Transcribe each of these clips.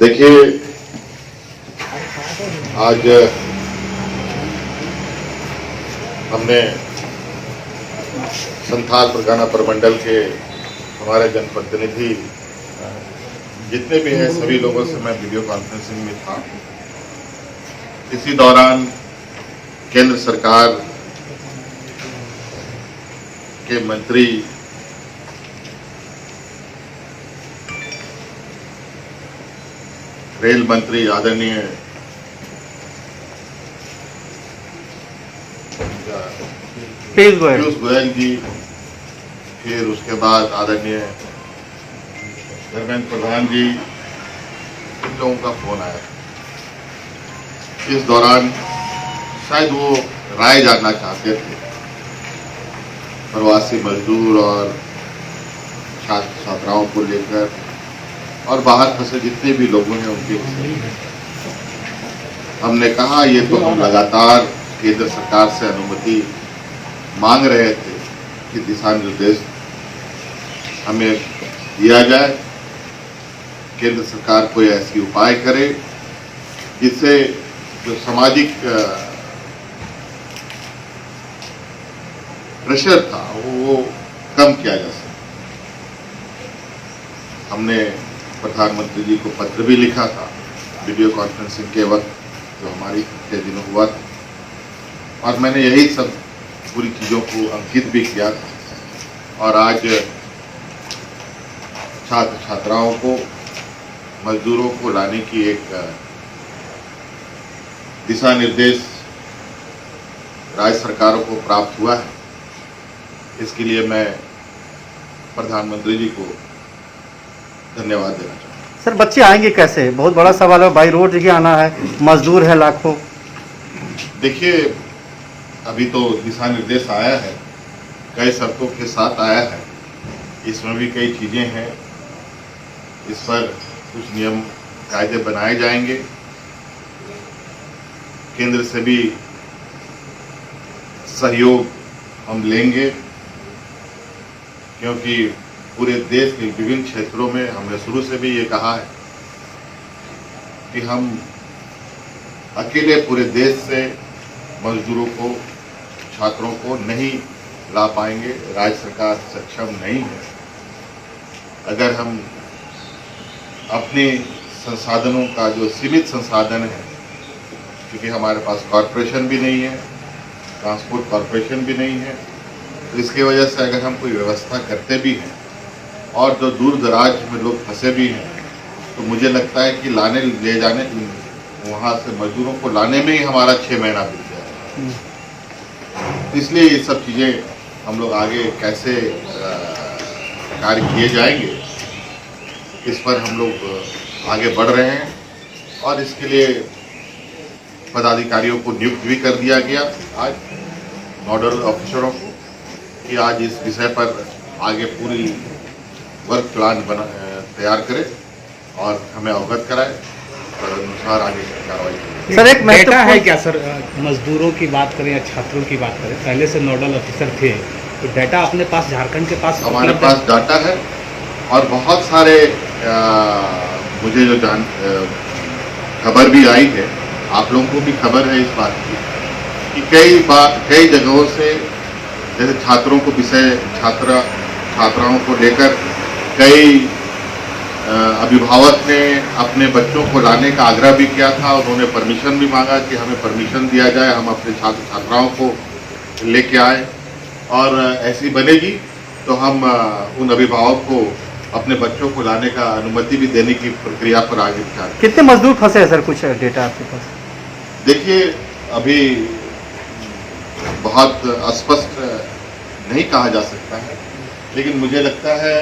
देखिए, आज हमने संथाल परगना प्रमंडल के हमारे जनप्रतिनिधि जितने भी हैं सभी लोगों से मैं वीडियो कॉन्फ्रेंसिंग में था। इसी दौरान केंद्र सरकार के मंत्री रेल मंत्री आदरणीय पीयूष गोयल जी, फिर उसके बाद आदरणीय धर्मेंद्र प्रधान जी, इन लोगों का फोन आया। इस दौरान शायद वो राय जानना चाहते थे प्रवासी मजदूर और छात्र छात्राओं को लेकर और बाहर फंसे जितने भी लोग हैं उनके विषय में। हमने कहा ये तो हम लगातार केंद्र सरकार से अनुमति मांग रहे थे कि दिशा निर्देश हमें दिया जाए, केंद्र सरकार कोई ऐसी उपाय करे जिससे जो सामाजिक प्रेशर था वो कम किया जा सके। हमने प्रधानमंत्री जी को पत्र भी लिखा था वीडियो कॉन्फ्रेंसिंग के वक्त जो हमारी पिछले दिनों हुआ था, और मैंने यही सब पूरी चीज़ों को अंकित भी किया था। और आज छात्र छात्राओं को, मजदूरों को लाने की एक दिशा निर्देश राज्य सरकारों को प्राप्त हुआ है। इसके लिए मैं प्रधानमंत्री जी को धन्यवाद देना चाहूँगा। सर, बच्चे आएंगे कैसे? बहुत बड़ा सवाल है। बाई रोड ही आना है, मजदूर है लाखों। देखिए, अभी तो दिशा निर्देश आया है, कई शर्तों के साथ आया है। इसमें भी कई चीज़ें हैं, इस पर कुछ नियम कायदे बनाए जाएंगे। केंद्र से भी सहयोग हम लेंगे, क्योंकि पूरे देश के विभिन्न क्षेत्रों में हमने शुरू से भी ये कहा है कि हम अकेले पूरे देश से मजदूरों को, छात्रों को नहीं ला पाएंगे। राज्य सरकार सक्षम नहीं है। अगर हम अपने संसाधनों का जो सीमित संसाधन है, क्योंकि हमारे पास कॉरपोरेशन भी नहीं है, ट्रांसपोर्ट कॉरपोरेशन भी नहीं है, तो इसकी वजह से अगर हम कोई व्यवस्था करते भी हैं और जो दूर दराज में लोग फंसे भी हैं, तो मुझे लगता है कि लाने ले जाने वहाँ से मजदूरों को लाने में ही हमारा 6 महीना बीत जाएगा। इसलिए ये सब चीज़ें हम लोग आगे कैसे कार्य किए जाएंगे, इस पर हम लोग आगे बढ़ रहे हैं। और इसके लिए पदाधिकारियों को नियुक्त भी कर दिया गया आज, नोडल ऑफिसरों को, कि आज इस विषय पर आगे पूरी वर्क प्लान तैयार करे और हमें अवगत कराए, अनुसार आगे कार्रवाई करें। सर, एक डेटा है क्या सर? मजदूरों की बात करें या छात्रों की बात करें, पहले से नोडल ऑफिसर थे, तो डेटा अपने पास, झारखंड के पास हमारे पास डाटा है। और बहुत सारे मुझे जो खबर भी आई है, आप लोगों को भी खबर है इस बात की कि कई जगहों से जैसे छात्रों को छात्राओं को लेकर कई अभिभावक ने अपने बच्चों को लाने का आग्रह भी किया था। उन्होंने परमिशन भी मांगा कि हमें परमिशन दिया जाए, हम अपने छात्र छात्राओं को लेके आए, और ऐसी बनेगी तो हम उन अभिभावक को अपने बच्चों को लाने का अनुमति भी देने की प्रक्रिया पर आगे विचार। कितने मजदूर फंसे हैं सर? कुछ डेटा आपके पास? देखिए, अभी बहुत स्पष्ट नहीं कहा जा सकता है, लेकिन मुझे लगता है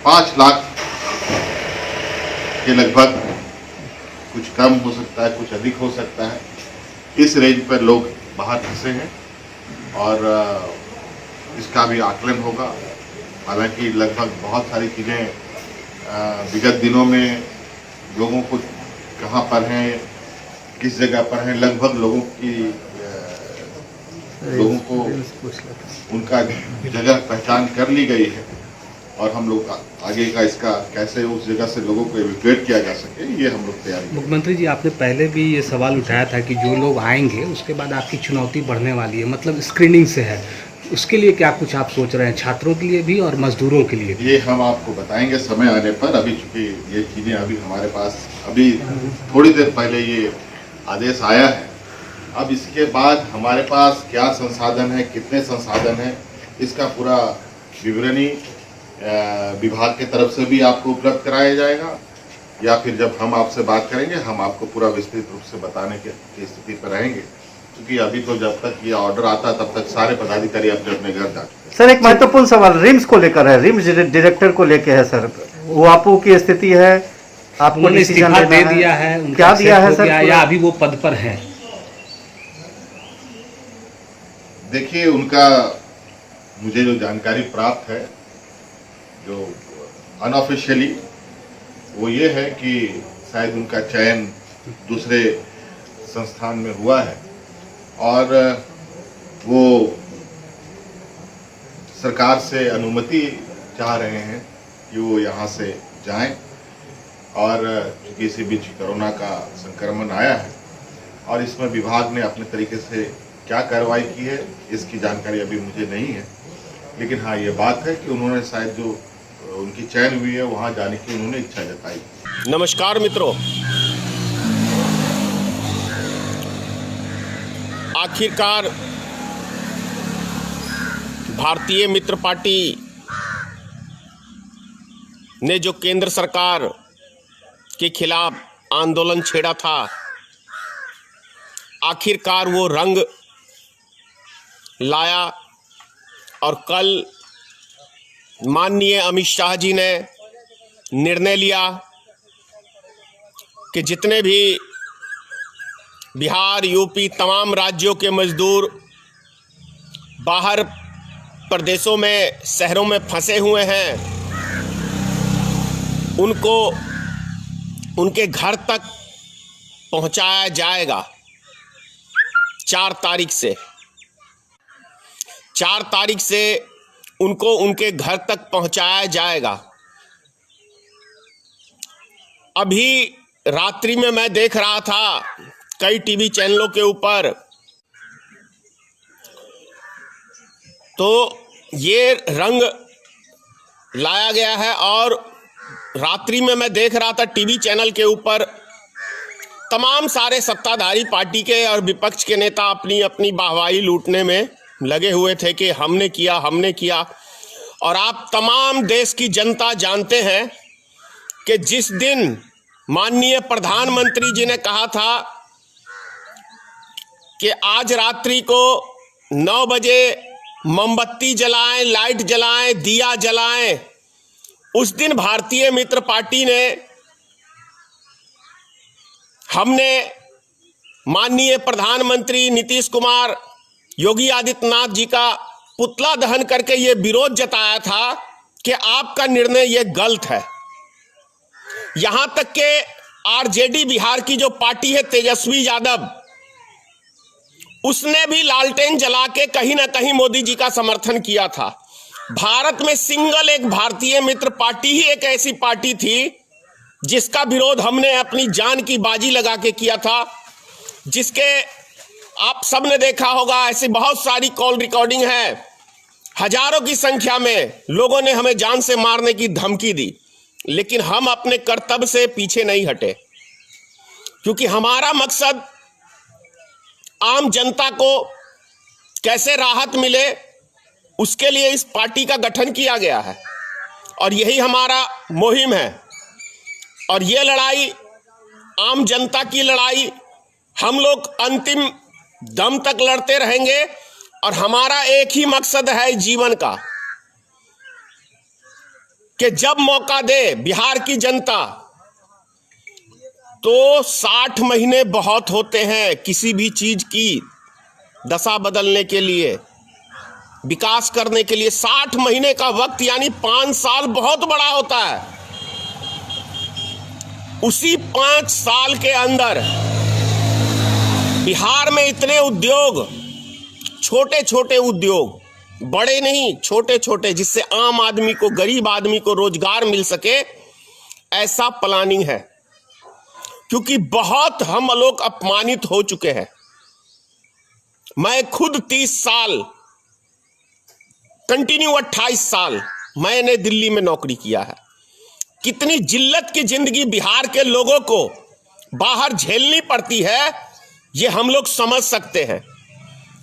5 लाख के लगभग, कुछ कम हो सकता है, कुछ अधिक हो सकता है। इस रेंज पर लोग बाहर फंसे हैं और इसका भी आकलन होगा। हालांकि लगभग बहुत सारी चीज़ें विगत दिनों में लोगों को कहाँ पर हैं, किस जगह पर हैं, लगभग लोगों को उनका जगह पहचान कर ली गई है। और हम लोग आगे का इसका कैसे उस जगह से लोगों को एविक्यूएट किया जा सके, ये हम लोग तैयारी करें। मुख्यमंत्री जी, आपने पहले भी ये सवाल उठाया था कि जो लोग आएंगे उसके बाद आपकी चुनौती बढ़ने वाली है, मतलब स्क्रीनिंग से है, उसके लिए क्या कुछ आप सोच रहे हैं, छात्रों के लिए भी और मजदूरों के लिए भी? ये हम आपको बताएंगे समय आने पर। अभी चूंकि ये चीज़ें अभी हमारे पास अभी थोड़ी देर पहले ये आदेश आया है, अब इसके बाद हमारे पास क्या संसाधन है, कितने संसाधन है, इसका पूरा विवरणी विभाग की तरफ से भी आपको उपलब्ध कराया जाएगा, या फिर जब हम आपसे बात करेंगे हम आपको पूरा विस्तृत रूप से बताने की स्थिति पर रहेंगे, क्योंकि अभी तो जब तक ये ऑर्डर आता तब तक सारे पदाधिकारी अपने अपने घर जाते। सर, एक महत्वपूर्ण सवाल रिम्स को लेकर है, रिम्स डायरेक्टर को लेकर है सर, वो आपको की स्थिति है, आपको उन्होंने डिसीजन इस्तीफा लेना दे दिया है, उनका क्या दिया है accept हो सर गया, या अभी वो पद पर है? देखिए, उनका मुझे जो जानकारी प्राप्त है, जो अनऑफिशियली, वो ये है कि शायद उनका चयन दूसरे संस्थान में हुआ है और वो सरकार से अनुमति चाह रहे हैं कि वो यहाँ से जाएं, और चूंकि इसी बीच कोरोना का संक्रमण आया है और इसमें विभाग ने अपने तरीके से क्या कार्रवाई की है इसकी जानकारी अभी मुझे नहीं है, लेकिन हाँ ये बात है कि उन्होंने शायद जो उनकी चयन हुई है वहाँ जाने की उन्होंने इच्छा जताई। नमस्कार मित्रों, आखिरकार भारतीय मित्र पार्टी ने जो केंद्र सरकार के खिलाफ आंदोलन छेड़ा था, आखिरकार वो रंग लाया और कल माननीय अमित शाह जी ने निर्णय लिया कि जितने भी बिहार, यूपी, तमाम राज्यों के मजदूर बाहर प्रदेशों में, शहरों में फंसे हुए हैं, उनको उनके घर तक पहुंचाया जाएगा 4 तारीख से। 4 तारीख से उनको उनके घर तक पहुंचाया जाएगा। अभी रात्रि में मैं देख रहा था कई टीवी चैनलों के ऊपर, तो ये रंग लाया गया है और रात्रि में मैं देख रहा था टीवी चैनल के ऊपर तमाम सारे सत्ताधारी पार्टी के और विपक्ष के नेता अपनी अपनी वाहवाही लूटने में लगे हुए थे कि हमने किया। और आप तमाम देश की जनता जानते हैं कि जिस दिन माननीय प्रधानमंत्री जी ने कहा था कि आज रात्रि को 9 बजे मोमबत्ती जलाएं, लाइट जलाएं, दिया जलाएं, उस दिन भारतीय मित्र पार्टी ने, हमने माननीय प्रधानमंत्री नीतीश कुमार, योगी आदित्यनाथ जी का पुतला दहन करके ये विरोध जताया था कि आपका निर्णय ये गलत है। यहां तक कि आरजेडी बिहार की जो पार्टी है, तेजस्वी यादव, उसने भी लालटेन जला के कहीं ना कहीं मोदी जी का समर्थन किया था। भारत में सिंगल एक भारतीय मित्र पार्टी ही एक ऐसी पार्टी थी जिसका विरोध हमने अपनी जान की बाजी लगा के किया था, जिसके आप सब ने देखा होगा, ऐसी बहुत सारी कॉल रिकॉर्डिंग है, हजारों की संख्या में लोगों ने हमें जान से मारने की धमकी दी, लेकिन हम अपने कर्तव्य से पीछे नहीं हटे, क्योंकि हमारा मकसद आम जनता को कैसे राहत मिले, उसके लिए इस पार्टी का गठन किया गया है और यही हमारा मुहिम है। और ये लड़ाई, आम जनता की लड़ाई, हम लोग अंतिम दम तक लड़ते रहेंगे और हमारा एक ही मकसद है जीवन का कि जब मौका दे बिहार की जनता, तो 60 महीने बहुत होते हैं किसी भी चीज की दशा बदलने के लिए, विकास करने के लिए। 60 महीने का वक्त यानी 5 साल बहुत बड़ा होता है। उसी 5 साल के अंदर बिहार में इतने उद्योग, छोटे छोटे उद्योग, बड़े नहीं, छोटे छोटे, जिससे आम आदमी को, गरीब आदमी को रोजगार मिल सके, ऐसा प्लानिंग है। क्योंकि बहुत हम लोग अपमानित हो चुके हैं। मैं खुद 30 साल कंटिन्यू 28 साल मैंने दिल्ली में नौकरी किया है। कितनी जिल्लत की जिंदगी बिहार के लोगों को बाहर झेलनी पड़ती है, ये हम लोग समझ सकते हैं।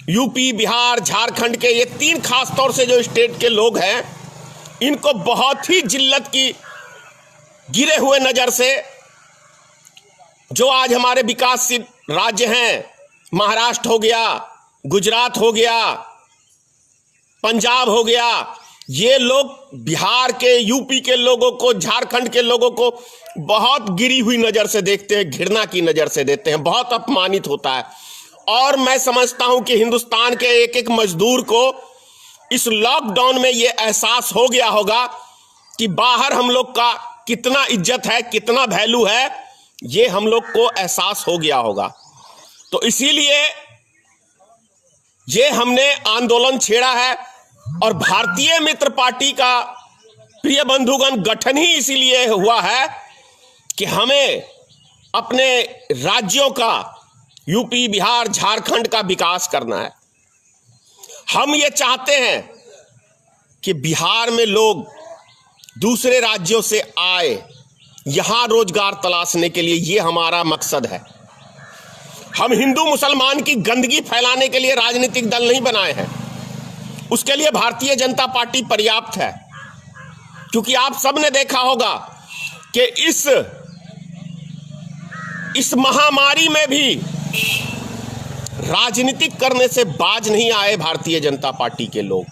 यूपी, बिहार, झारखंड के ये 3 खास तौर से जो स्टेट के लोग हैं, इनको बहुत ही जिल्लत की गिरे हुए नजर से, जो आज हमारे विकासशील राज्य हैं, महाराष्ट्र हो गया, गुजरात हो गया, पंजाब हो गया, ये लोग बिहार के, यूपी के लोगों को, झारखंड के लोगों को बहुत गिरी हुई नजर से देखते हैं, घृणा की नजर से देखते हैं, बहुत अपमानित होता है। और मैं समझता हूं कि हिंदुस्तान के एक एक मजदूर को इस लॉकडाउन में यह एहसास हो गया होगा कि बाहर हम लोग का कितना इज्जत है, कितना वैल्यू है, ये हम लोग को एहसास हो गया होगा। तो इसीलिए ये हमने आंदोलन छेड़ा है। और भारतीय मित्र पार्टी का, प्रिय बंधुगण, गठन ही इसीलिए हुआ है कि हमें अपने राज्यों का, यूपी, बिहार, झारखंड का विकास करना है। हम ये चाहते हैं कि बिहार में लोग दूसरे राज्यों से आए, यहां रोजगार तलाशने के लिए, ये हमारा मकसद है। हम हिंदू मुसलमान की गंदगी फैलाने के लिए राजनीतिक दल नहीं बनाए हैं। उसके लिए भारतीय जनता पार्टी पर्याप्त है। क्योंकि आप सबने देखा होगा कि इस महामारी में भी राजनीतिक करने से बाज नहीं आए भारतीय जनता पार्टी के लोग।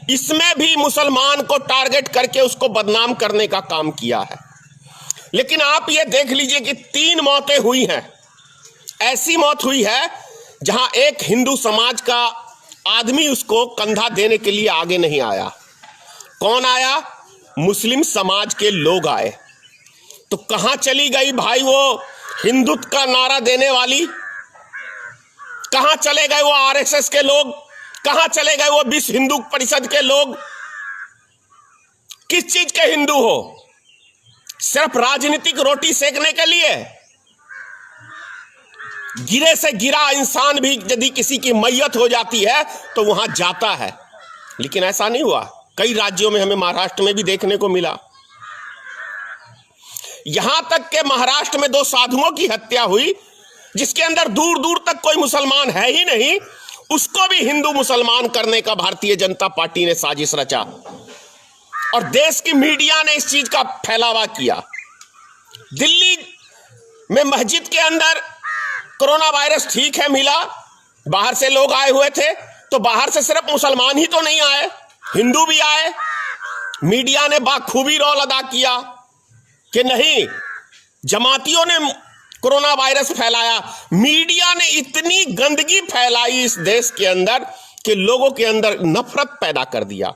इसमें भी मुसलमान को टारगेट करके उसको बदनाम करने का काम किया है। लेकिन आप ये देख लीजिए कि 3 मौतें हुई हैं। ऐसी मौत हुई है जहां एक हिंदू समाज का आदमी उसको कंधा देने के लिए आगे नहीं आया। कौन आया? मुस्लिम समाज के लोग आए। तो कहां चली गई भाई वो हिंदुत्व का नारा देने वाली? कहां चले गए वो आरएसएस के लोग? कहां चले गए वो विश्व हिंदू परिषद के लोग? किस चीज के हिंदू हो? सिर्फ राजनीतिक रोटी सेकने के लिए? गिरे से गिरा इंसान भी यदि किसी की मैयत हो जाती है तो वहां जाता है, लेकिन ऐसा नहीं हुआ। कई राज्यों में, हमें महाराष्ट्र में भी देखने को मिला। यहां तक के महाराष्ट्र में 2 साधुओं की हत्या हुई, जिसके अंदर दूर दूर तक कोई मुसलमान है ही नहीं। उसको भी हिंदू मुसलमान करने का भारतीय जनता पार्टी ने साजिश रचा और देश की मीडिया ने इस चीज का फैलावा किया। दिल्ली में मस्जिद के अंदर कोरोना वायरस ठीक है मिला, बाहर से लोग आए हुए थे, तो बाहर से सिर्फ मुसलमान ही तो नहीं आए, हिंदू भी आए। मीडिया ने बाखूबी रोल अदा किया कि नहीं, जमातियों ने कोरोना वायरस फैलाया। मीडिया ने इतनी गंदगी फैलाई इस देश के अंदर कि लोगों के अंदर नफरत पैदा कर दिया।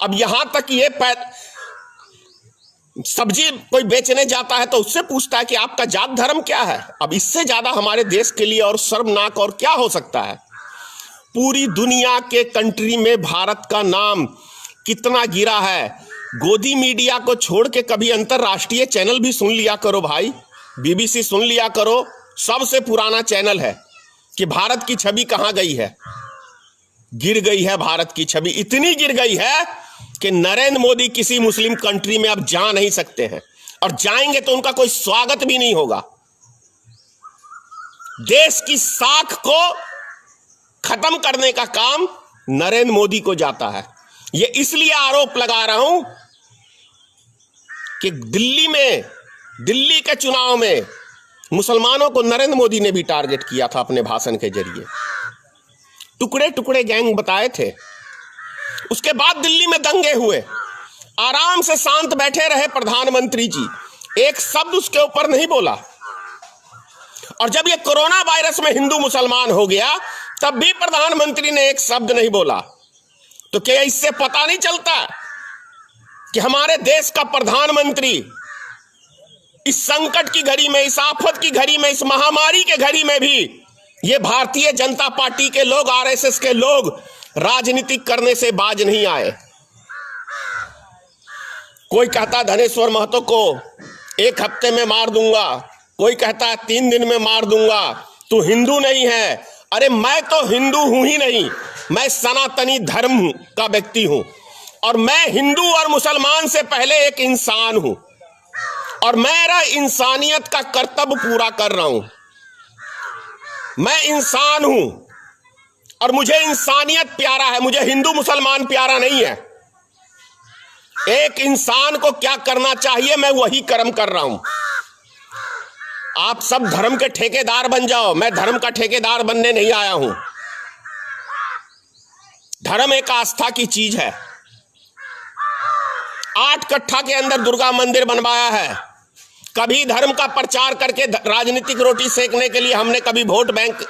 अब यहां तक ये सब्जी कोई बेचने जाता है तो उससे पूछता है कि आपका जात धर्म क्या है। अब इससे ज्यादा हमारे देश के लिए और शर्मनाक और क्या हो सकता है? पूरी दुनिया के कंट्री में भारत का नाम कितना गिरा है। गोदी मीडिया को छोड़ के कभी अंतरराष्ट्रीय चैनल भी सुन लिया करो भाई, बीबीसी सुन लिया करो, सबसे पुराना चैनल है कि भारत की छवि कहां गई है। गिर गई है भारत की छवि, इतनी गिर गई है कि नरेंद्र मोदी किसी मुस्लिम कंट्री में अब जा नहीं सकते हैं, और जाएंगे तो उनका कोई स्वागत भी नहीं होगा। देश की साख को खत्म करने का काम नरेंद्र मोदी को जाता है। यह इसलिए आरोप लगा रहा हूं कि दिल्ली के चुनाव में मुसलमानों को नरेंद्र मोदी ने भी टारगेट किया था अपने भाषण के जरिए, टुकड़े टुकड़े गैंग बताए थे। उसके बाद दिल्ली में दंगे हुए, आराम से शांत बैठे रहे प्रधानमंत्री जी, एक शब्द उसके ऊपर नहीं बोला। और जब ये कोरोना वायरस में हिंदू मुसलमान हो गया तब भी प्रधानमंत्री ने एक शब्द नहीं बोला। तो क्या इससे पता नहीं चलता कि हमारे देश का प्रधानमंत्री इस संकट की घड़ी में, इस आफत की घड़ी में, इस महामारी के घड़ी में भी ये भारतीय जनता पार्टी के लोग, आरएसएस के लोग राजनीतिक करने से बाज नहीं आए। कोई कहता धनेश्वर महतो को 1 हफ्ते में मार दूंगा, कोई कहता है 3 दिन में मार दूंगा, तू हिंदू नहीं है। अरे मैं तो हिंदू हूं ही नहीं, मैं सनातनी धर्म का व्यक्ति हूं और मैं हिंदू और मुसलमान से पहले एक इंसान हूं और मेरा इंसानियत का कर्तव्य पूरा कर रहा हूं। मैं इंसान हूं और मुझे इंसानियत प्यारा है, मुझे हिंदू मुसलमान प्यारा नहीं है। एक इंसान को क्या करना चाहिए मैं वही कर्म कर रहा हूं। आप सब धर्म के ठेकेदार बन जाओ, मैं धर्म का ठेकेदार बनने नहीं आया हूं। धर्म एक आस्था की चीज है। 8 कट्ठा के अंदर दुर्गा मंदिर बनवाया है। कभी धर्म का प्रचार करके राजनीतिक रोटी सेकने के लिए हमने कभी वोट बैंक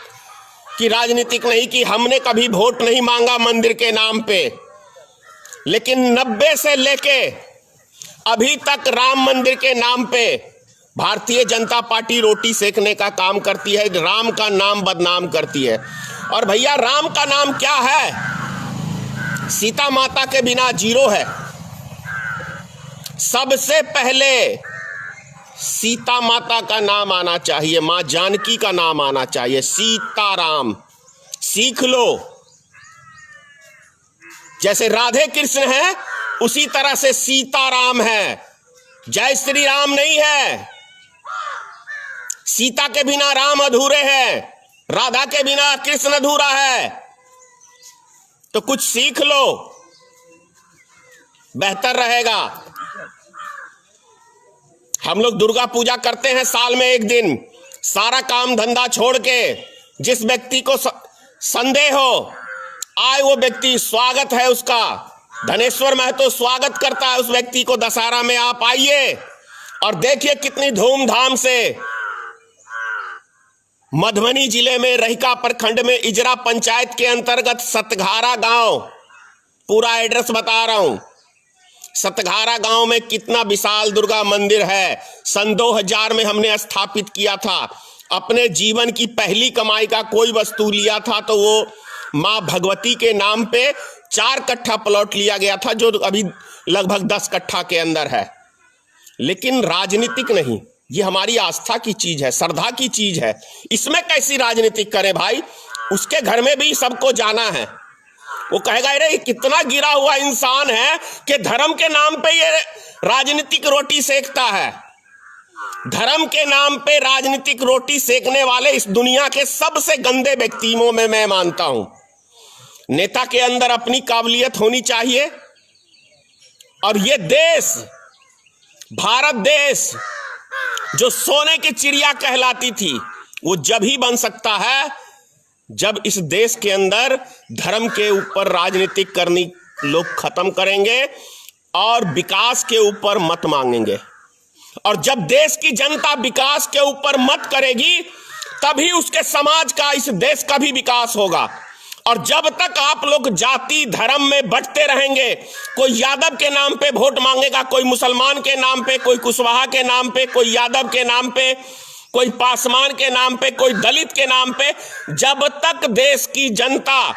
की राजनीतिक नहीं की, हमने कभी वोट नहीं मांगा मंदिर के नाम पे। लेकिन 90 से लेके अभी तक राम मंदिर के नाम पे भारतीय जनता पार्टी रोटी सेकने का काम करती है, राम का नाम बदनाम करती है। और भैया राम का नाम क्या है? सीता माता के बिना जीरो है। सबसे पहले सीता माता का नाम आना चाहिए, मां जानकी का नाम आना चाहिए। सीताराम सीख लो, जैसे राधे कृष्ण है उसी तरह से सीताराम है, जय श्री राम नहीं है। सीता के बिना राम अधूरे हैं, राधा के बिना कृष्ण अधूरा है। तो कुछ सीख लो, बेहतर रहेगा। हम लोग दुर्गा पूजा करते हैं साल में 1 दिन, सारा काम धंधा छोड़ के जिस व्यक्ति को संदेह हो आए वो व्यक्ति, स्वागत है उसका। धनेश्वर महतो स्वागत करता है उस व्यक्ति को। दशहरा में आप आइए और देखिए कितनी धूमधाम से मधुबनी जिले में रहिका प्रखंड में इजरा पंचायत के अंतर्गत सतघारा गांव, पूरा एड्रेस बता रहा हूं, सतघारा गांव में कितना विशाल दुर्गा मंदिर है। सन 2000 में हमने स्थापित किया था। अपने जीवन की पहली कमाई का कोई वस्तु लिया था तो वो मां भगवती के नाम पे 4 कट्ठा प्लॉट लिया गया था, जो अभी लगभग 10 कट्ठा के अंदर है। लेकिन राजनीतिक नहीं, ये हमारी आस्था की चीज है, श्रद्धा की चीज है। इसमें कैसी राजनीतिक करें भाई? उसके घर में भी सबको जाना है। वो कहेगा अरे कितना गिरा हुआ इंसान है कि धर्म के नाम पे ये राजनीतिक रोटी सेकता है। धर्म के नाम पे राजनीतिक रोटी सेकने वाले इस दुनिया के सबसे गंदे व्यक्तियों में मैं मानता हूं। नेता के अंदर अपनी काबिलियत होनी चाहिए और ये देश, भारत देश जो सोने की चिड़िया कहलाती थी, वो जब ही बन सकता है जब इस देश के अंदर धर्म के ऊपर राजनीतिक करनी लोग खत्म करेंगे और विकास के ऊपर मत मांगेंगे। और जब देश की जनता विकास के ऊपर मत करेगी तभी उसके समाज का, इस देश का भी विकास होगा। और जब तक आप लोग जाति धर्म में बंटते रहेंगे, कोई यादव के नाम पे वोट मांगेगा, कोई मुसलमान के नाम पे, कोई कुशवाहा के नाम पे, कोई यादव के नाम पे, कोई पासवान के नाम पे, कोई दलित के नाम पे, जब तक देश की जनता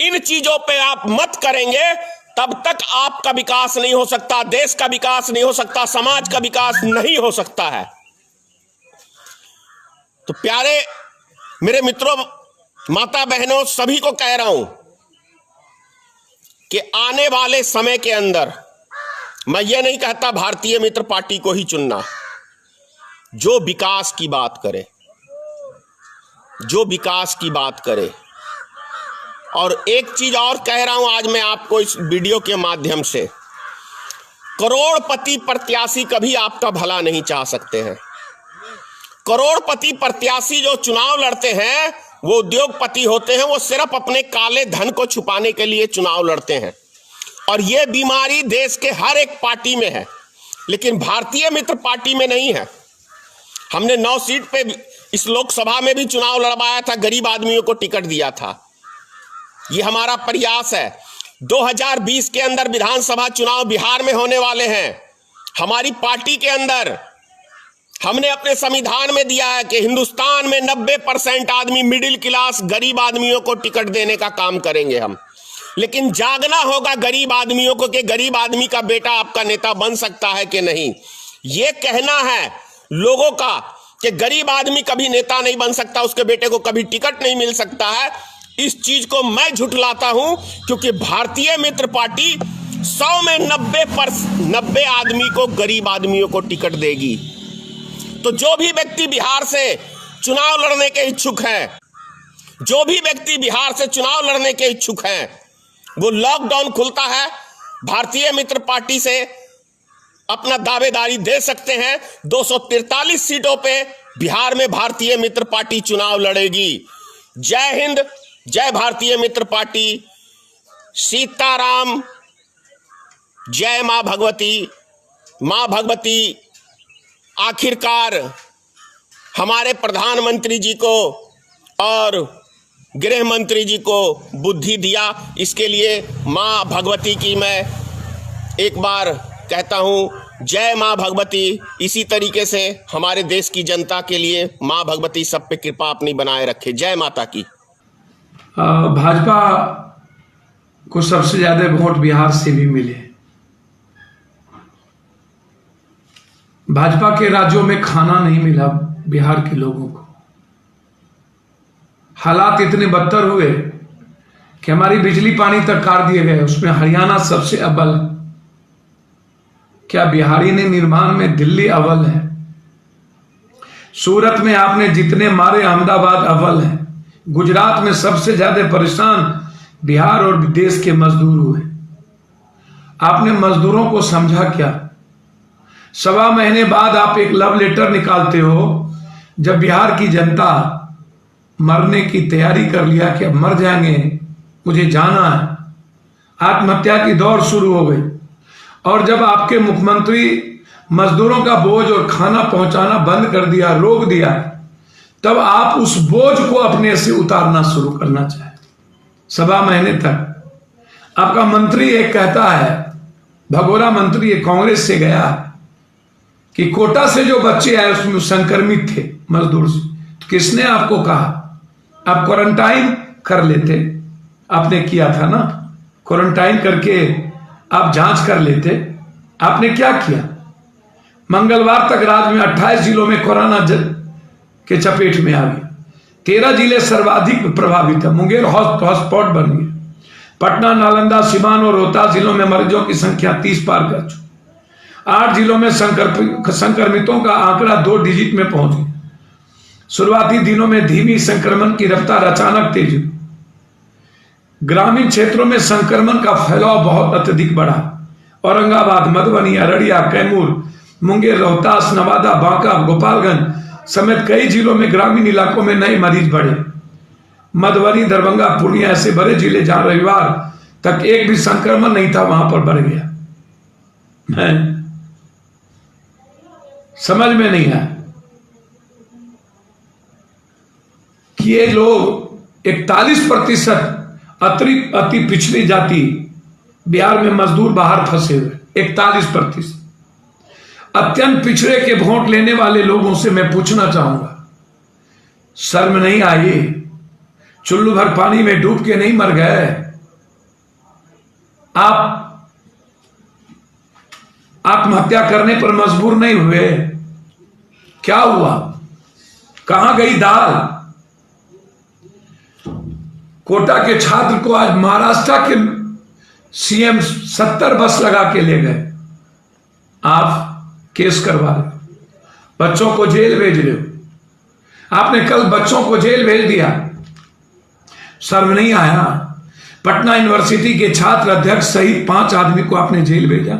इन चीजों पे आप मत करेंगे तब तक आपका विकास नहीं हो सकता, देश का विकास नहीं हो सकता, समाज का विकास नहीं हो सकता है। तो प्यारे मेरे मित्रों, माता बहनों, सभी को कह रहा हूं कि आने वाले समय के अंदर मैं ये नहीं कहता भारतीय मित्र पार्टी को ही चुनना, जो विकास की बात करे, जो विकास की बात करे। और एक चीज और कह रहा हूं आज मैं आपको इस वीडियो के माध्यम से, करोड़पति प्रत्याशी कभी आपका भला नहीं चाह सकते हैं। करोड़पति प्रत्याशी जो चुनाव लड़ते हैं वो उद्योगपति होते हैं, वो सिर्फ अपने काले धन को छुपाने के लिए चुनाव लड़ते हैं। और ये बीमारी देश के हर एक पार्टी में है, लेकिन भारतीय मित्र पार्टी में नहीं है। हमने 9 सीट पे इस लोकसभा में भी चुनाव लड़वाया था, गरीब आदमियों को टिकट दिया था। ये हमारा प्रयास है। 2020 के अंदर विधानसभा चुनाव बिहार में होने वाले हैं। हमारी पार्टी के अंदर हमने अपने संविधान में दिया है कि हिंदुस्तान में 90% आदमी मिडिल क्लास गरीब आदमियों को टिकट देने का काम करेंगे हम। लेकिन जागना होगा गरीब आदमियों को कि गरीब आदमी का बेटा आपका नेता बन सकता है कि नहीं। यह कहना है लोगों का कि गरीब आदमी कभी नेता नहीं बन सकता, उसके बेटे को कभी टिकट नहीं मिल सकता है, इस चीज को मैं झुठलाता हूं, क्योंकि भारतीय मित्र पार्टी 100 में 90 आदमी को, गरीब आदमियों को टिकट देगी। तो जो भी व्यक्ति बिहार से चुनाव लड़ने के इच्छुक हैं, जो भी व्यक्ति बिहार से चुनाव लड़ने के इच्छुक हैं, वो लॉकडाउन खुलता है, भारतीय मित्र पार्टी से अपना दावेदारी दे सकते हैं। 243 सीटों पे बिहार में भारतीय मित्र पार्टी चुनाव लड़ेगी। जय हिंद, जय भारतीय मित्र पार्टी, सीताराम, जय मां भगवती। मां भगवती आखिरकार हमारे प्रधानमंत्री जी को और गृह मंत्री जी को बुद्धि दिया, इसके लिए मां भगवती की मैं एक बार कहता हूं जय मां भगवती। इसी तरीके से हमारे देश की जनता के लिए मां भगवती सब पे कृपा अपनी बनाए रखे। जय माता की। भाजपा को सबसे ज्यादा वोट बिहार से भी मिले। भाजपा के राज्यों में खाना नहीं मिला बिहार के लोगों को। हालात इतने बदतर हुए कि हमारी बिजली पानी तक काट दिए गए, उसमें हरियाणा सबसे अव्वल। क्या बिहारी ने निर्माण में दिल्ली अव्वल है? सूरत में आपने जितने मारे अहमदाबाद अव्वल है। गुजरात में सबसे ज्यादा परेशान बिहार और देश के मजदूर हुए। आपने मजदूरों को समझा क्या? 1.25 महीने बाद आप एक लव लेटर निकालते हो, जब बिहार की जनता मरने की तैयारी कर लिया कि अब मर जाएंगे, मुझे जाना है, आत्महत्या की दौड़ शुरू हो गई। और जब आपके मुख्यमंत्री मजदूरों का बोझ और खाना पहुंचाना बंद कर दिया, रोक दिया, तब आप उस बोझ को अपने से उतारना शुरू करना चाहे। 1.25 महीने तक आपका मंत्री एक कहता है, भगोरा मंत्री एक कांग्रेस से गया कि कोटा से जो बच्चे आए उसमें संक्रमित थे मजदूर से। तो किसने आपको कहा? आप क्वारंटाइन कर लेते, आपने किया था ना, क्वारंटाइन करके आप जांच कर लेते। आपने क्या किया? मंगलवार तक राज्य में 28 जिलों में कोरोना के चपेट में आ गया। 13 जिले सर्वाधिक प्रभावित है। मुंगेर हॉटस्पॉट बन गए। पटना, नालंदा, सीवान और रोहतास जिलों में मरीजों की संख्या 30 पार कर चुकी। 8 जिलों में संक्रमितों का आंकड़ा 2 डिजिट में पहुंच गया। शुरुआती दिनों में धीमी संक्रमण की रफ्तार अचानक तेज हुई। ग्रामीण क्षेत्रों में संक्रमण का फैलाव बहुत अत्यधिक बढ़ा। औरंगाबाद, मधुबनी, अररिया, कैमूर, मुंगेर, रोहतास, नवादा, बांका, गोपालगंज समेत कई जिलों में ग्रामीण इलाकों में नए मरीज बढ़े। मधुबनी, दरभंगा, पूर्णिया ऐसे बड़े जिले जहां रविवार तक एक भी संक्रमण नहीं था, वहां पर बढ़ गया। समझ में नहीं आया कि ये लोग 41% अति पिछड़ी जाति बिहार में मजदूर बाहर फंसे हुए। 41% अत्यंत पिछड़े के वोट लेने वाले लोगों से मैं पूछना चाहूंगा, शर्म नहीं आई? चुल्लू भर पानी में डूब के नहीं मर गए आप? आत्महत्या करने पर मजबूर नहीं हुए? क्या हुआ? कहां गई दाल? कोटा के छात्र को आज महाराष्ट्र के सीएम 70 बस लगा के ले गए। आप केस करवा रहे हो, बच्चों को जेल भेज रहे हो। आपने कल बच्चों को जेल भेज दिया, शर्म नहीं आया? पटना यूनिवर्सिटी के छात्र अध्यक्ष सहित 5 आदमी को आपने जेल भेजा।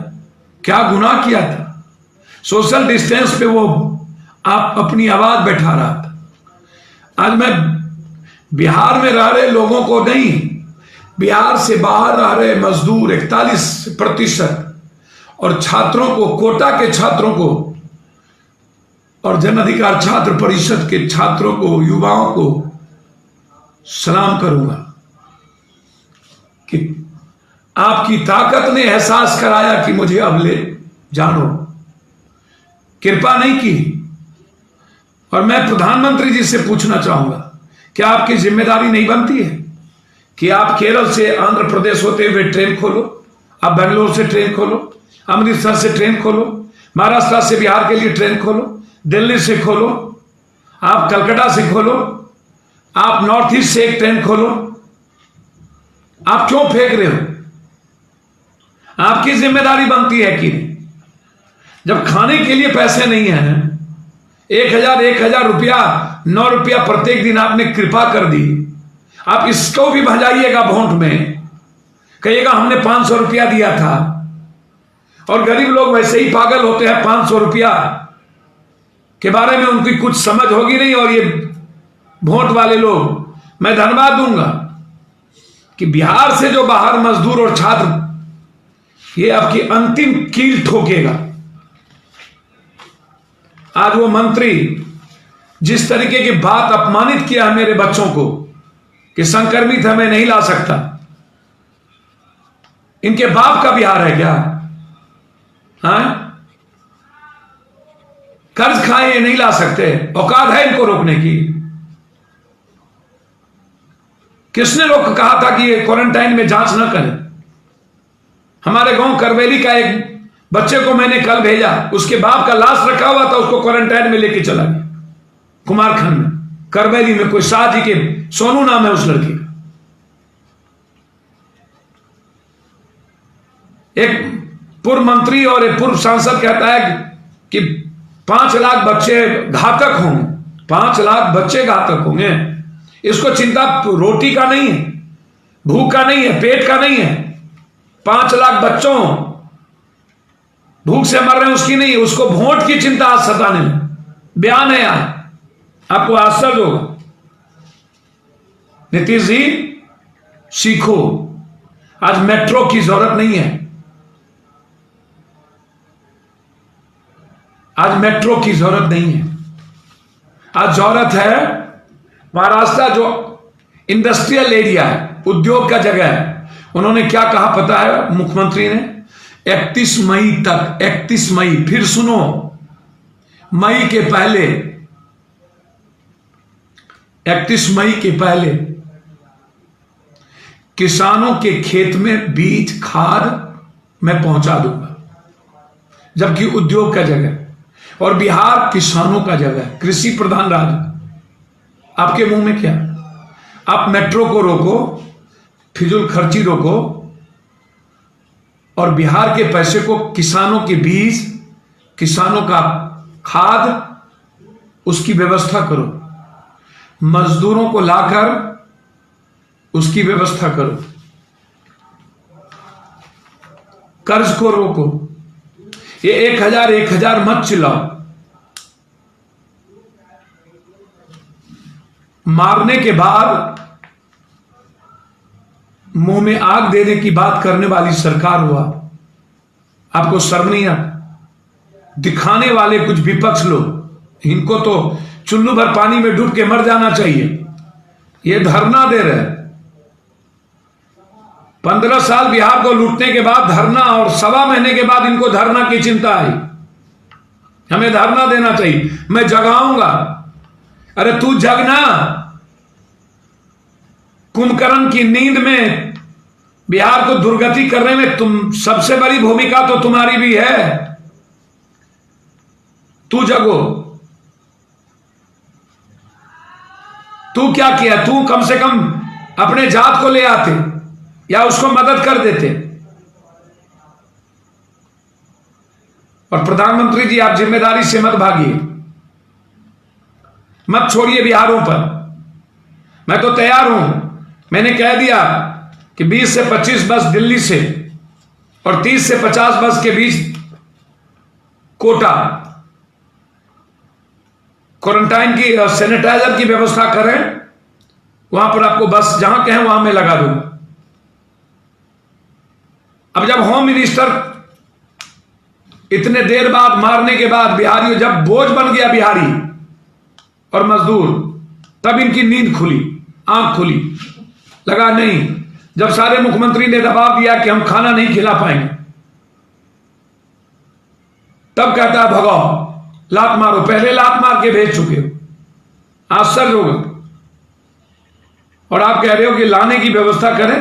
क्या गुनाह किया था? सोशल डिस्टेंस पे वो आप अपनी आवाज बैठा रहा था। आज मैं बिहार में रह रहे लोगों को नहीं, बिहार से बाहर रह रहे मजदूर 41% और छात्रों को, कोटा के छात्रों को और जन अधिकार छात्र परिषद के छात्रों को, युवाओं को सलाम करूंगा कि आपकी ताकत ने एहसास कराया कि मुझे अब ले जानो। कृपा नहीं की। और मैं प्रधानमंत्री जी से पूछना चाहूंगा, क्या आपकी जिम्मेदारी नहीं बनती है कि आप केरल से आंध्र प्रदेश होते हुए ट्रेन खोलो, आप बेंगलोर से ट्रेन खोलो, अमृतसर से ट्रेन खोलो, महाराष्ट्र से बिहार के लिए ट्रेन खोलो, दिल्ली से खोलो, आप कलकत्ता से खोलो, आप नॉर्थ ईस्ट से एक ट्रेन खोलो। आप क्यों फेंक रहे हो? आपकी जिम्मेदारी बनती है कि जब खाने के लिए पैसे नहीं है, 1,000 रुपया, 9 रुपया प्रत्येक दिन आपने कृपा कर दी, आप इसको भी भजाइएगा वोट में, कहिएगा हमने 500 रुपया दिया था। और गरीब लोग वैसे ही पागल होते हैं, 500 रुपया के बारे में उनकी कुछ समझ होगी नहीं। और ये वोट वाले लोग, मैं धन्यवाद दूंगा कि बिहार से जो बाहर मजदूर और छात्र, ये आपकी अंतिम कील ठोकेगा। आज वो मंत्री जिस तरीके की बात अपमानित किया है मेरे बच्चों को कि संक्रमित है मैं नहीं ला सकता, इनके बाप का बिहार है क्या? हाँ, कर्ज खाए नहीं ला सकते, औकात है इनको रोकने की? किसने रोक कहा था कि ये क्वारंटाइन में जांच ना करें? हमारे गांव करवेली का एक बच्चे को मैंने कल भेजा, उसके बाप का लाश रखा हुआ था, उसको क्वारंटाइन में लेके चला गया कुमारखंड में, करवेली में, कोई शाह जी के, सोनू नाम है उस लड़के का। एक पूर्व मंत्री और एक पूर्व सांसद कहता है कि 5 लाख बच्चे घातक होंगे, 5 लाख बच्चे घातक होंगे। इसको चिंता रोटी का नहीं है, भूख का नहीं है, पेट का नहीं है। 5 लाख बच्चों भूख से मर रहे हैं उसकी नहीं, उसको वोट की चिंता आज सताने में। बयान है आज, आपको आश्चर्य होगा। नीतीश जी सीखो, आज मेट्रो की जरूरत नहीं है, आज मेट्रो की जरूरत नहीं है। आज जरूरत है महाराष्ट्र जो इंडस्ट्रियल एरिया है, उद्योग का जगह है, उन्होंने क्या कहा पता है मुख्यमंत्री ने? 31 मई तक, 31 मई, फिर सुनो, मई के पहले, 31 मई के पहले किसानों के खेत में बीज खाद मैं पहुंचा दूंगा, जबकि उद्योग का जगह और बिहार किसानों का जगह है, कृषि प्रधान राज्य। आपके मुंह में क्या? आप मेट्रो को रोको, फिजूल खर्ची रोको, और बिहार के पैसे को किसानों के बीज, किसानों का खाद, उसकी व्यवस्था करो, मजदूरों को लाकर उसकी व्यवस्था करो, कर्ज को रोको। ये 1,000 मत चिल्लाओ। मारने के बाद मुंह में आग देने की बात करने वाली सरकार हुआ, आपको शर्म नहीं आता? दिखाने वाले कुछ विपक्ष लोग, इनको तो चुल्लू भर पानी में डूब के मर जाना चाहिए। ये धरना दे रहे हैं, 15 साल बिहार को लूटने के बाद धरना, और 1.25 महीने के बाद इनको धरना की चिंता आई। हमें धरना देना चाहिए, मैं जगाऊंगा। अरे तू जगना, कुंभकर्ण की नींद में बिहार को दुर्गति करने में तुम सबसे बड़ी भूमिका तो तुम्हारी भी है। तू जगो। तू क्या किया? तू कम से कम अपने जात को ले आते या उसको मदद कर देते। और प्रधानमंत्री जी, आप जिम्मेदारी से मत भागिए, मत छोड़िए बिहारों पर। मैं तो तैयार हूं, मैंने कह दिया कि 20 से 25 बस दिल्ली से और 30 से 50 बस के बीच कोटा, क्वारंटाइन की, सैनिटाइजर की व्यवस्था करें। वहां पर आपको बस जहां कहें वहां मैं लगा दूंगा। अब जब होम मिनिस्टर इतने देर बाद, मारने के बाद, बिहारियों जब बोझ बन गया बिहारी और मजदूर, तब इनकी नींद खुली, आंख खुली। लगा नहीं, जब सारे मुख्यमंत्री ने दबाव दिया कि हम खाना नहीं खिला पाएंगे, तब कहता है भगाओ, लात मारो। पहले लात मार के भेज चुके हो, आश्चर्य होगा। और आप कह रहे हो कि लाने की व्यवस्था करें।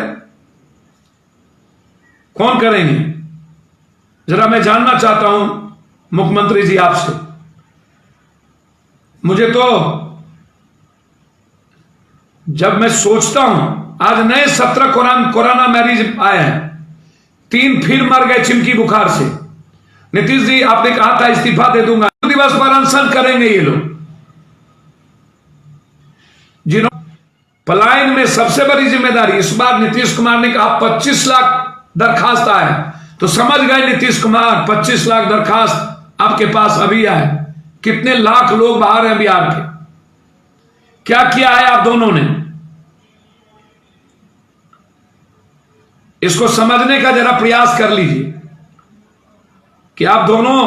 कौन करेंगे? जरा मैं जानना चाहता हूं मुख्यमंत्री जी आपसे। मुझे तो जब मैं सोचता हूं, आज नए 17 कोरोना मरीज आए हैं, 3 फिर मर गए चिमकी बुखार से। नीतीश जी आपने कहा था इस्तीफा दे दूंगा, दिवस पर अनशन करेंगे ये लोग। जिन्होंने पलायन में सबसे बड़ी जिम्मेदारी, इस बार नीतीश कुमार ने कहा 25 लाख दरखास्त आए, तो समझ गए नीतीश कुमार 25 लाख दरखास्त आपके पास अभी आए। कितने लाख लोग बाहर हैं बिहार के। क्या किया है आप दोनों ने? इसको समझने का जरा प्रयास कर लीजिए कि आप दोनों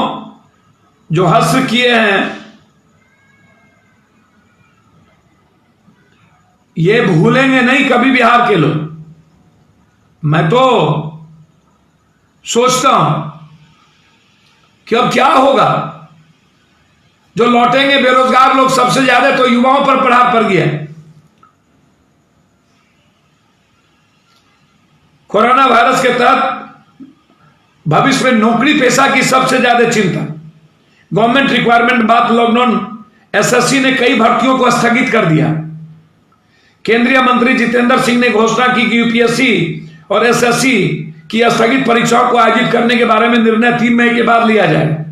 जो हश्र किए हैं ये भूलेंगे नहीं कभी बिहार के लोग। मैं तो सोचता हूं कि अब क्या होगा। जो लौटेंगे बेरोजगार लोग सबसे ज्यादा तो युवाओं पर प्रभाव पड़ गया। कोरोना वायरस के तहत भविष्य में नौकरी पेशा की सबसे ज्यादा चिंता। गवर्नमेंट रिक्वायरमेंट बाद लॉकडाउन एसएससी ने कई भर्तियों को स्थगित कर दिया। केंद्रीय मंत्री जितेंद्र सिंह ने घोषणा की कि यूपीएससी और एसएससी की स्थगित परीक्षाओं को आयोजित करने के बारे में निर्णय 3 मई के बाद लिया जाए।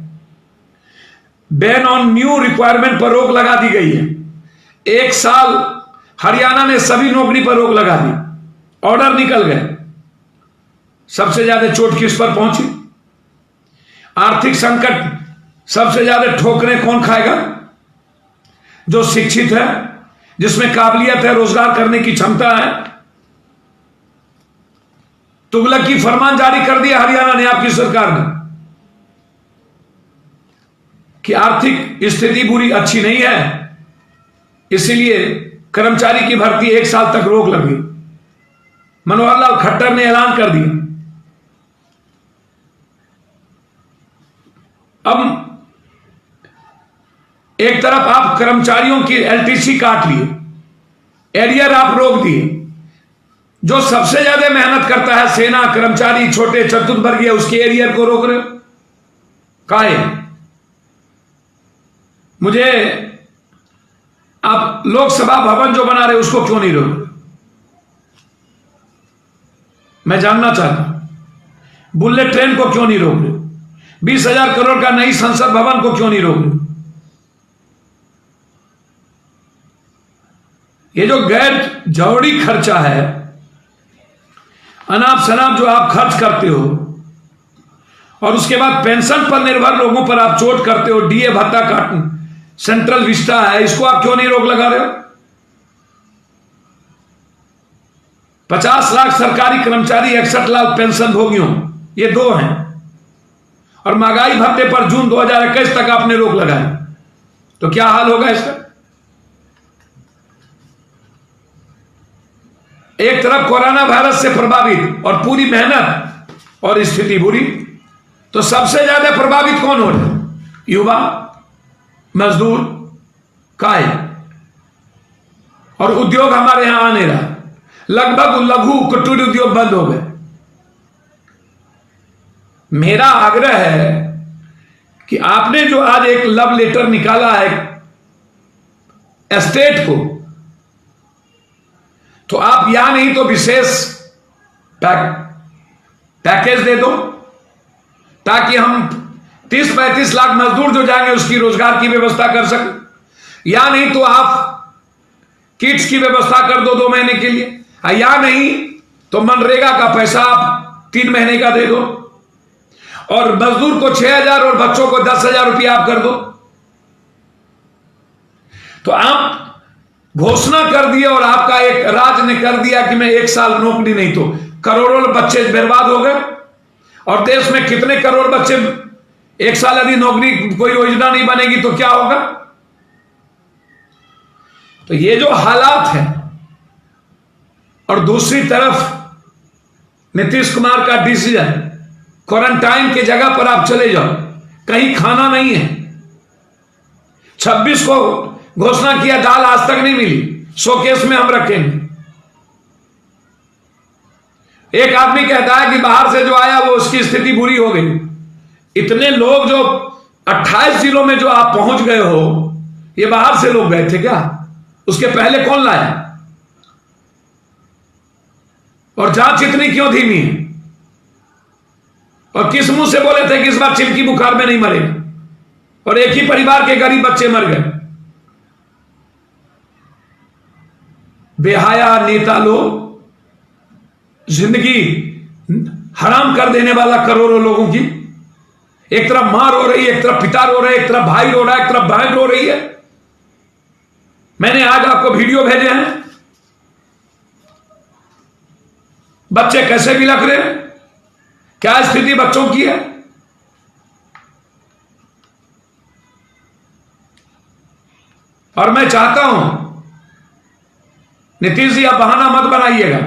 बैन ऑन न्यू रिक्वायरमेंट पर रोक लगा दी गई है। 1 साल हरियाणा ने सभी नौकरी पर रोक लगा दी। ऑर्डर निकल गए। सबसे ज्यादा चोट किस पर पहुंची? आर्थिक संकट सबसे ज्यादा ठोकरें कौन खाएगा? जो शिक्षित है, जिसमें काबिलियत है, रोजगार करने की क्षमता है। तुगलक की फरमान जारी कर दिया हरियाणा ने, आपकी सरकार ने, कि आर्थिक स्थिति बुरी अच्छी नहीं है, इसीलिए कर्मचारी की भर्ती 1 साल तक रोक लगी। मनोहर लाल खट्टर ने ऐलान कर दिया। अब एक तरफ आप कर्मचारियों की एलटीसी काट लिए, एरियर आप रोक दिए। जो सबसे ज्यादा मेहनत करता है, सेना कर्मचारी, छोटे चतुर्थवर्गीय, उसके एरियर को रोक रहे हो। काहे? मुझे आप लोकसभा भवन जो बना रहे उसको क्यों नहीं रोक रहे? मैं जानना चाहता हूं। बुलेट ट्रेन को क्यों नहीं रोक रहे? 20,000 करोड़ का नई संसद भवन को क्यों नहीं रोक रहे? ये जो गैर जरूरी खर्चा है, अनाप शनाप जो आप खर्च करते हो, और उसके बाद पेंशन पर निर्भर लोगों पर आप चोट करते हो, डीए भत्ता काट, सेंट्रल विस्टा है, इसको आप क्यों नहीं रोक लगा रहे हो? 50 लाख सरकारी कर्मचारी, 61 लाख पेंशन भोगियों, ये 2 हैं। और महंगाई भत्ते पर जून 2021 तक आपने रोक लगाई, तो क्या हाल होगा इसका? एक तरफ कोरोना वायरस से प्रभावित और पूरी मेहनत और स्थिति बुरी, तो सबसे ज्यादा प्रभावित कौन हो रहा है? युवा, मजदूर, काय। और उद्योग हमारे यहां आ नहीं रहा। लगभग लघु कुटीर उद्योग बंद हो गए। मेरा आग्रह है कि आपने जो आज एक लव लेटर निकाला है स्टेट को, तो आप या नहीं तो विशेष पैकेज दे दो, ताकि हम 30-35 लाख मजदूर जो जाएंगे उसकी रोजगार की व्यवस्था कर सकें। या नहीं तो आप किट्स की व्यवस्था कर दो 2 महीने के लिए, या नहीं तो मनरेगा का पैसा आप 3 महीने का दे दो, और मजदूर को 6,000 और बच्चों को 10,000 रुपया आप कर दो। तो आप घोषणा कर दिए और आपका एक राज्य ने कर दिया कि मैं 1 साल नौकरी नहीं, तो करोड़ों बच्चे बर्बाद हो गए। और देश में कितने करोड़ बच्चे 1 साल यदि नौकरी कोई योजना नहीं बनेगी तो क्या होगा? तो ये जो हालात है, और दूसरी तरफ नीतीश कुमार का डिसीजन, क्वारंटाइन के जगह पर आप चले जाओ, कहीं खाना नहीं है। 26 को घोषणा किया, दाल आज तक नहीं मिली, शोकेस में हम रखेंगे। एक आदमी कहता है कि बाहर से जो आया वो उसकी स्थिति बुरी हो गई। इतने लोग जो 28 जिलों में जो आप पहुंच गए हो, ये बाहर से लोग गए थे क्या? उसके पहले कौन लाया? और जांच इतनी क्यों धीमी है? और किस मुंह से बोले थे कि इस बार चिमकी बुखार में नहीं मरेगा, और एक ही परिवार के गरीब बच्चे मर गए। बेहाया नेता लोग, जिंदगी हराम कर देने वाला करोड़ों लोगों की। एक तरफ मां रो रही है, एक तरफ पिता रो रहे, एक तरफ भाई रो रहा है, एक तरफ बहन रो रही है। मैंने आज आपको वीडियो भेजे हैं, बच्चे कैसे बिलख रहे हैं, क्या स्थिति बच्चों की है। और मैं चाहता हूं नीतीश जी, आप बहाना मत बनाइएगा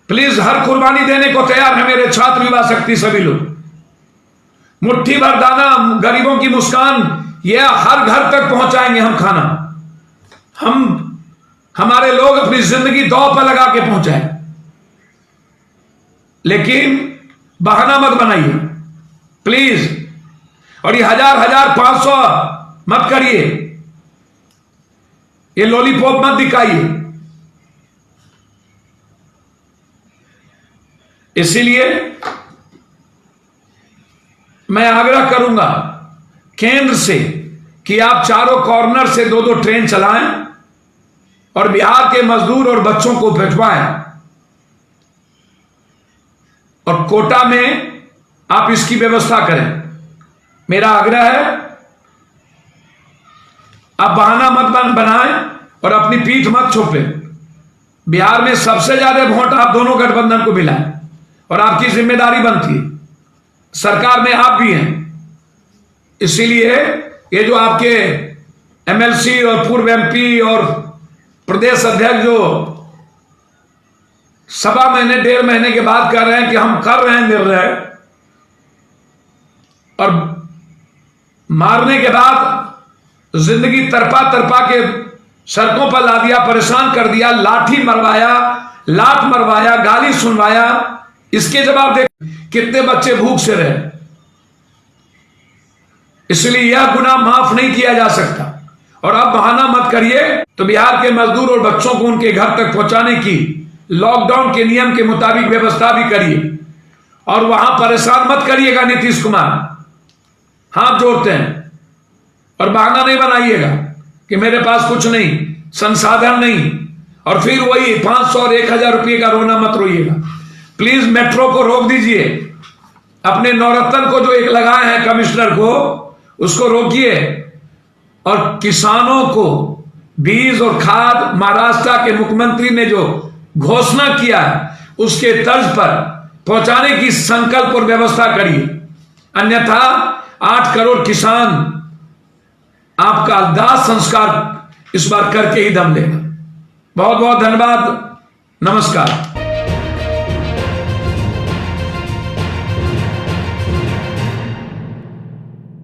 प्लीज। हर कुर्बानी देने को तैयार है मेरे छात्र, युवा शक्ति सभी लोग। मुट्ठी भर दाना, गरीबों की मुस्कान, यह हर घर तक पहुंचाएंगे हम खाना। हमारे लोग अपनी जिंदगी दांव पर लगा के पहुंचाए, लेकिन बहाना मत बनाइए प्लीज। और ये 1000 500 मत करिए, ये लॉलीपॉप मत दिखाइए। इसीलिए मैं आग्रह करूंगा केंद्र से कि आप चारों कॉर्नर से 2-2 ट्रेन चलाएं और बिहार के मजदूर और बच्चों को भिजवाएं। और कोटा में आप इसकी व्यवस्था करें। मेरा आग्रह है, आप बहाना मत बनाएं और अपनी पीठ मत छोपें। बिहार में सबसे ज्यादा वोट आप दोनों गठबंधन को मिला है और आपकी जिम्मेदारी बनती है, सरकार में आप भी हैं। इसीलिए ये जो आपके एमएलसी और पूर्व एमपी और प्रदेश अध्यक्ष जो 1.5 महीने के बाद कह रहे हैं कि हम कर रहे हैं निर्णय, और मारने के बाद जिंदगी तरपा के सड़कों पर ला दिया, परेशान कर दिया, लाठी मरवाया, लात मरवाया, गाली सुनवाया। इसके जवाब देख कितने बच्चे भूख से रहे। इसलिए यह गुनाह माफ नहीं किया जा सकता। और अब बहाना मत करिए। तो बिहार के मजदूर और बच्चों को उनके घर तक पहुंचाने की लॉकडाउन के नियम के मुताबिक व्यवस्था भी करिए, और वहां परेशान मत करिएगा नीतीश कुमार, हाथ जोड़ते हैं। और बहाना नहीं बनाइएगा कि मेरे पास कुछ नहीं, संसाधन नहीं, और फिर वही 500 और 1000 रुपये का रोना मत रोइएगा प्लीज। मेट्रो को रोक दीजिए, अपने नवरत्न को जो एक लगाए हैं कमिश्नर को, उसको रोकिए। और किसानों को बीज और खाद महाराष्ट्र के मुख्यमंत्री ने जो घोषणा किया है उसके तर्ज पर पहुंचाने की संकल्प और व्यवस्था करिए, अन्यथा 8 करोड़ किसान आपका दाह संस्कार इस बार करके ही दम लेगा। बहुत बहुत धन्यवाद, नमस्कार।